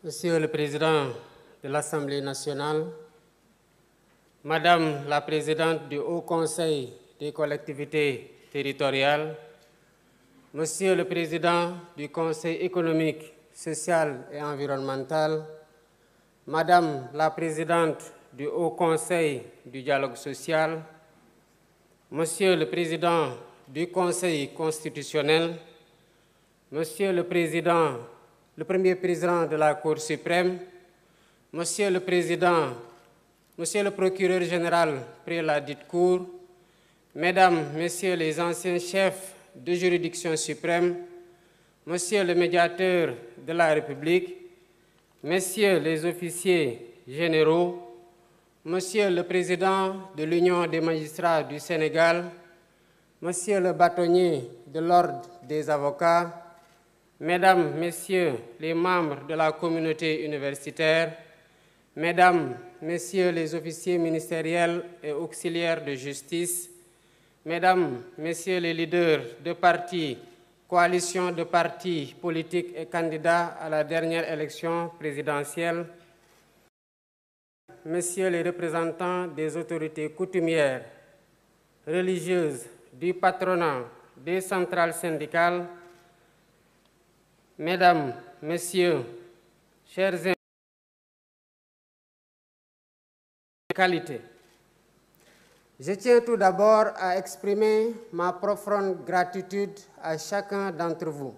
Monsieur le Président de l'Assemblée nationale, Madame la Présidente du Haut Conseil des collectivités territoriales, Monsieur le Président du Conseil économique, social et environnemental, Madame la Présidente du Haut Conseil du dialogue social, Monsieur le Président du Conseil constitutionnel, Monsieur le Premier Président de la Cour suprême, Monsieur le Procureur général près la dite Cour, Mesdames, Messieurs les anciens chefs de juridiction suprême, Monsieur le Médiateur de la République, Messieurs les officiers généraux, Monsieur le Président de l'Union des magistrats du Sénégal, Monsieur le bâtonnier de l'Ordre des avocats, Mesdames, Messieurs les membres de la communauté universitaire, Mesdames, Messieurs les officiers ministériels et auxiliaires de justice, Mesdames, Messieurs les leaders de partis, coalitions de partis politiques et candidats à la dernière élection présidentielle, Messieurs les représentants des autorités coutumières, religieuses, du patronat, des centrales syndicales, Mesdames, Messieurs, chers invités, qualité. Je tiens tout d'abord à exprimer ma profonde gratitude à chacun d'entre vous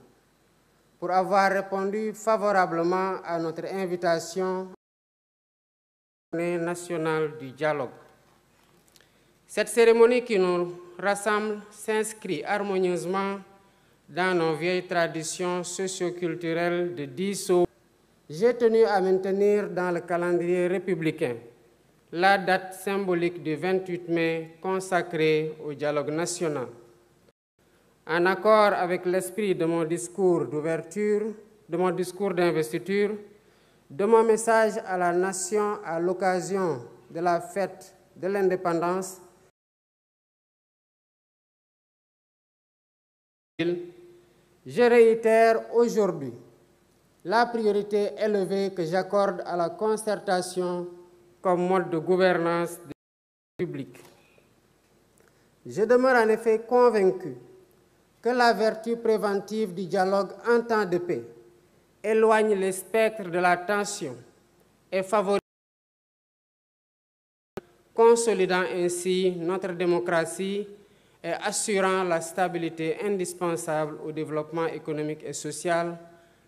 pour avoir répondu favorablement à notre invitation à la Journée nationale du dialogue. Cette cérémonie qui nous rassemble s'inscrit harmonieusement dans nos vieilles traditions socio-culturelles de 10 sauts. J'ai tenu à maintenir dans le calendrier républicain la date symbolique du 28 mai consacrée au dialogue national. En accord avec l'esprit de mon discours d'ouverture, de mon discours d'investiture, de mon message à la nation à l'occasion de la fête de l'indépendance, je réitère aujourd'hui la priorité élevée que j'accorde à la concertation comme mode de gouvernance de la République. Je demeure en effet convaincu que la vertu préventive du dialogue en temps de paix éloigne les spectres de la tension et favorise, consolidant ainsi notre démocratie et assurant la stabilité indispensable au développement économique et social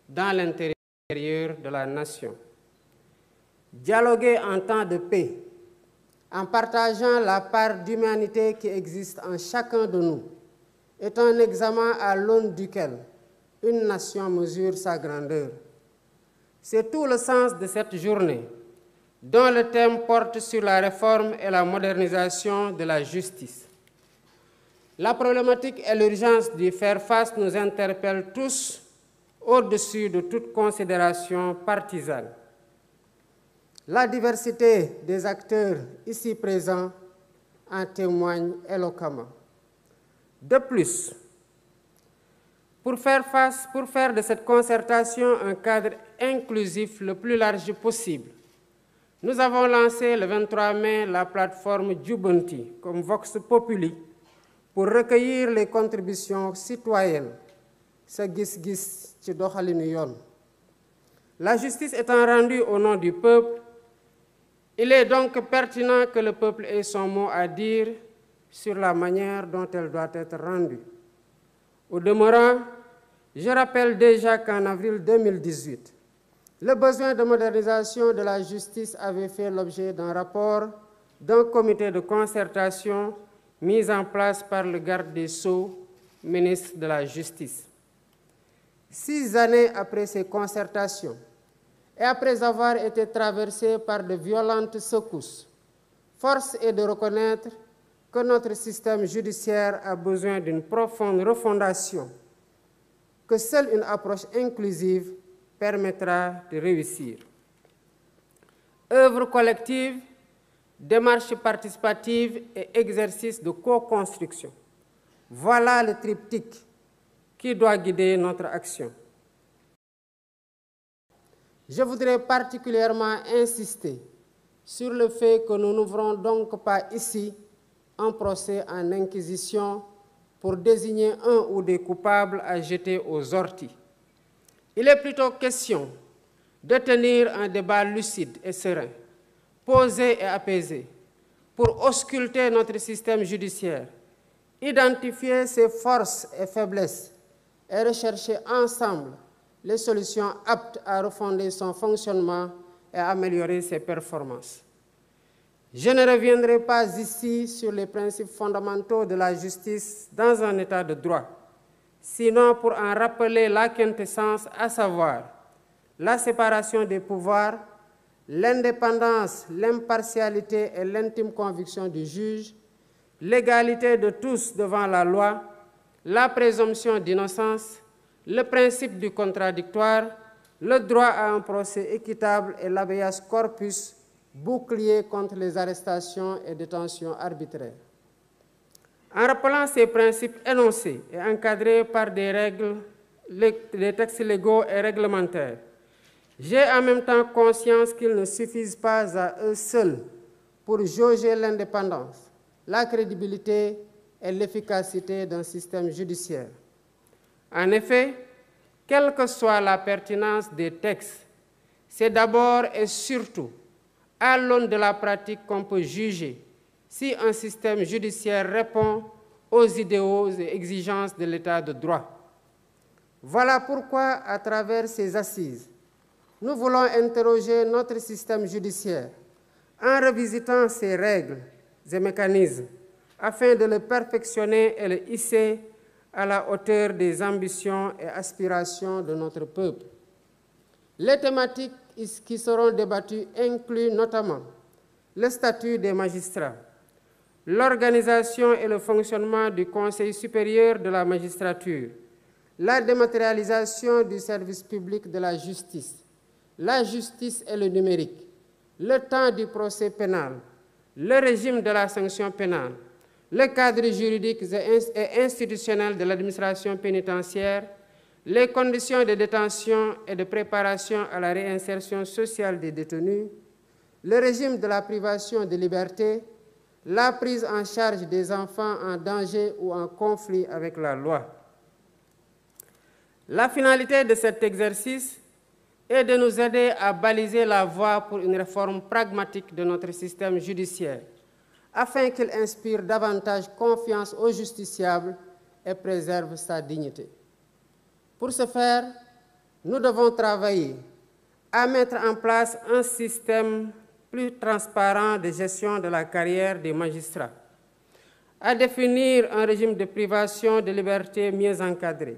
dans l'intérieur de la nation. Dialoguer en temps de paix, en partageant la part d'humanité qui existe en chacun de nous, est un examen à l'aune duquel une nation mesure sa grandeur. C'est tout le sens de cette journée, dont le thème porte sur la réforme et la modernisation de la justice. La problématique et l'urgence d'y faire face nous interpellent tous au-dessus de toute considération partisane. La diversité des acteurs ici présents en témoigne éloquemment. De plus, pour faire de cette concertation un cadre inclusif le plus large possible, nous avons lancé le 23 mai la plateforme Jubanti comme Vox Populi pour recueillir les contributions citoyennes. La justice étant rendue au nom du peuple, il est donc pertinent que le peuple ait son mot à dire sur la manière dont elle doit être rendue. Au demeurant, je rappelle déjà qu'en avril 2018, le besoin de modernisation de la justice avait fait l'objet d'un rapport d'un comité de concertation mis en place par le garde des Sceaux, ministre de la Justice. 6 années après ces concertations, et après avoir été traversé par de violentes secousses, force est de reconnaître que notre système judiciaire a besoin d'une profonde refondation, que seule une approche inclusive permettra de réussir. Œuvre collective, démarche participative et exercice de co-construction. Voilà le triptyque qui doit guider notre action. Je voudrais particulièrement insister sur le fait que nous n'ouvrons donc pas ici un procès en inquisition pour désigner un ou des coupables à jeter aux orties. Il est plutôt question de tenir un débat lucide et serein, posé et apaisé, pour ausculter notre système judiciaire, identifier ses forces et faiblesses et rechercher ensemble les solutions aptes à refonder son fonctionnement et à améliorer ses performances. Je ne reviendrai pas ici sur les principes fondamentaux de la justice dans un état de droit, sinon pour en rappeler la quintessence, à savoir la séparation des pouvoirs, l'indépendance, l'impartialité et l'intime conviction du juge, l'égalité de tous devant la loi, la présomption d'innocence, le principe du contradictoire, le droit à un procès équitable et l'habeas corpus, bouclier contre les arrestations et détentions arbitraires. En rappelant ces principes énoncés et encadrés par des textes légaux et réglementaires, j'ai en même temps conscience qu'ils ne suffisent pas à eux seuls pour jauger l'indépendance, la crédibilité et l'efficacité d'un système judiciaire. En effet, quelle que soit la pertinence des textes, c'est d'abord et surtout à l'aune de la pratique qu'on peut juger si un système judiciaire répond aux idéaux et exigences de l'état de droit. Voilà pourquoi, à travers ces assises, nous voulons interroger notre système judiciaire en revisitant ses règles et mécanismes afin de le perfectionner et le hisser à la hauteur des ambitions et aspirations de notre peuple. Les thématiques qui seront débattues incluent notamment le statut des magistrats, l'organisation et le fonctionnement du Conseil supérieur de la magistrature, la dématérialisation du service public de la justice et le numérique, le temps du procès pénal, le régime de la sanction pénale, le cadre juridique et institutionnel de l'administration pénitentiaire, les conditions de détention et de préparation à la réinsertion sociale des détenus, le régime de la privation de liberté, la prise en charge des enfants en danger ou en conflit avec la loi. La finalité de cet exercice est de nous aider à baliser la voie pour une réforme pragmatique de notre système judiciaire, afin qu'il inspire davantage confiance aux justiciables et préserve sa dignité. Pour ce faire, nous devons travailler à mettre en place un système plus transparent de gestion de la carrière des magistrats, à définir un régime de privation de liberté mieux encadré,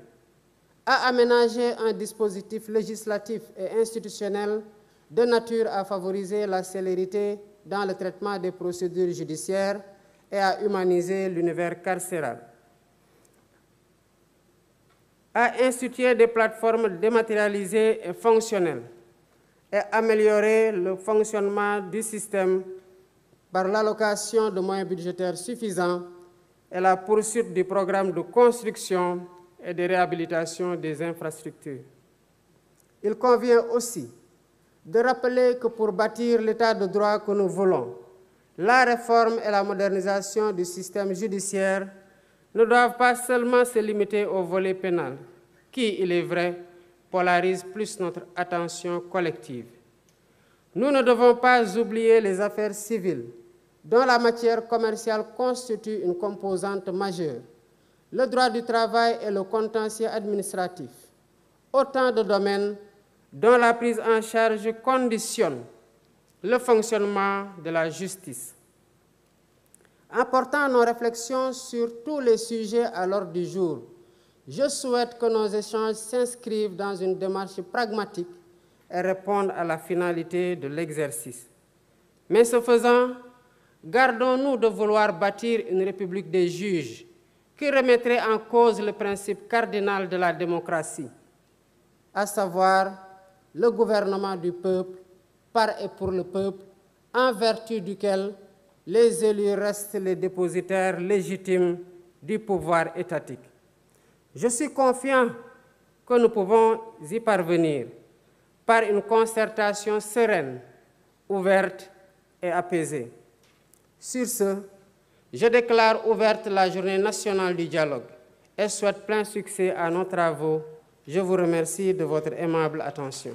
à aménager un dispositif législatif et institutionnel de nature à favoriser la célérité dans le traitement des procédures judiciaires et à humaniser l'univers carcéral, à instituer des plateformes dématérialisées et fonctionnelles et améliorer le fonctionnement du système par l'allocation de moyens budgétaires suffisants et la poursuite du programme de construction et de réhabilitation des infrastructures. Il convient aussi de rappeler que pour bâtir l'état de droit que nous voulons, la réforme et la modernisation du système judiciaire ne doivent pas seulement se limiter au volet pénal, qui, il est vrai, polarise plus notre attention collective. Nous ne devons pas oublier les affaires civiles, dont la matière commerciale constitue une composante majeure, le droit du travail et le contentieux administratif, autant de domaines dont la prise en charge conditionne le fonctionnement de la justice. En portant nos réflexions sur tous les sujets à l'ordre du jour, je souhaite que nos échanges s'inscrivent dans une démarche pragmatique et répondent à la finalité de l'exercice. Mais ce faisant, gardons-nous de vouloir bâtir une république des juges qui remettrait en cause le principe cardinal de la démocratie, à savoir le gouvernement du peuple, par et pour le peuple, en vertu duquel les élus restent les dépositaires légitimes du pouvoir étatique. Je suis confiant que nous pouvons y parvenir par une concertation sereine, ouverte et apaisée. Sur ce, je déclare ouverte la Journée nationale du dialogue et souhaite plein succès à nos travaux. Je vous remercie de votre aimable attention.